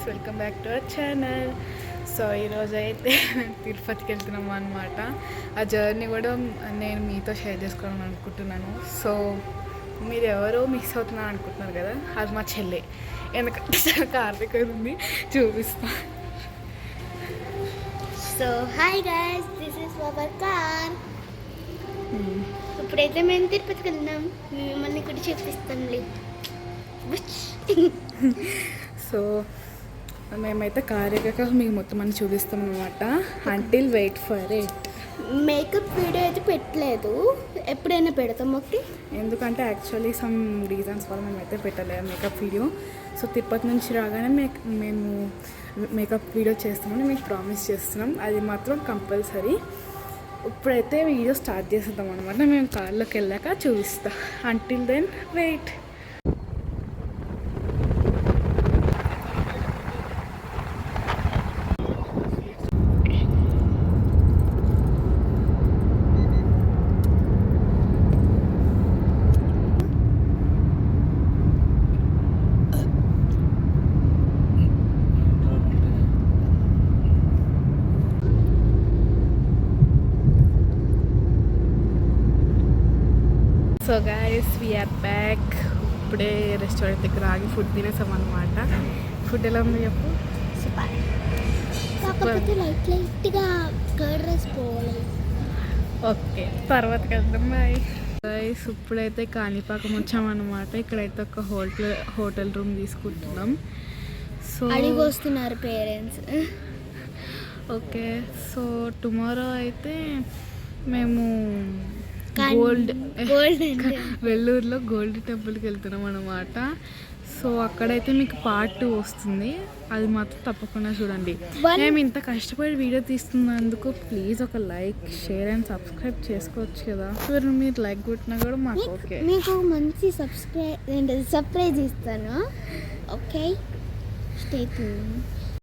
Welcome back to our channel. So ఈరోజు అయితే తిరుపతికి వెళ్తున్నాము అనమాట. ఆ జర్నీ కూడా నేను మీతో షేర్ చేసుకోవాలని అనుకుంటున్నాను. సో మీరు ఎవరో మిస్ అవుతున్నారు అనుకుంటున్నారు కదా, అది మా చెల్లె. ఎందుకంటే కార్తీక ఉంది, చూపిస్తా. So hi guys, this is our car. ఇప్పుడైతే మేము తిరుపతికి వెళ్దాం, మిమ్మల్ని ఇక్కడ చూపిస్తాంలే. సో మేమైతే కార్ ఎక్కక మీకు మొత్తం అని చూపిస్తాం అనమాట. Until wait for it. Makeup video అయితే పెట్టలేదు, ఎప్పుడైనా పెడతాం. ఓకే, ఎందుకంటే యాక్చువల్లీ సమ్ రీజన్స్ వల్ల మేమైతే పెట్టలేదు మేకప్ వీడియో. సో తిరుపతి నుంచి రాగానే మేము మేకప్ వీడియో చేస్తామని మీకు ప్రామిస్ చేస్తున్నాం. అది మాత్రం కంపల్సరీ. ఇప్పుడైతే వీడియో స్టార్ట్ చేస్తాం అనమాట. మేము కార్లోకి వెళ్ళాక చూపిస్తా. Until then wait. So guys we're back. ఇప్పుడే రెస్టారెంట్ దగ్గర ఆగి ఫుడ్ తినేసాం అనమాట. ఫుడ్ ఎలా ఉంది చెప్పు? కాకపోతే లైట్గా కర్డ్ రైస్ పోవాలి. ఓకే, తర్వాత వెళ్దాం. Bye guys. ఇప్పుడైతే కాణిపాకం వచ్చామన్నమాట. ఇక్కడైతే ఒక హోటల్ రూమ్ తీసుకుంటున్నాం. సో అడిగి వస్తున్నారు పేరెంట్స్. ఓకే, సో టుమారో అయితే మేము గోల్డ్ వెల్లూరులో గోల్డ్ టెంపుల్కి వెళ్తున్నాం అనమాట. సో అక్కడైతే మీకు పార్ట్ 2 వస్తుంది, అది మాత్రం తప్పకుండా చూడండి. మేము ఇంత కష్టపడి వీడియో తీస్తున్నందుకు ప్లీజ్ ఒక లైక్, షేర్ అండ్ సబ్స్క్రైబ్ చేసుకోవచ్చు కదా. మీరు లైక్ కొట్టినా కూడా మాకు ఓకే. మీకు మంచి సర్ప్రైజ్ ఇస్తాను. Okay, stay tune.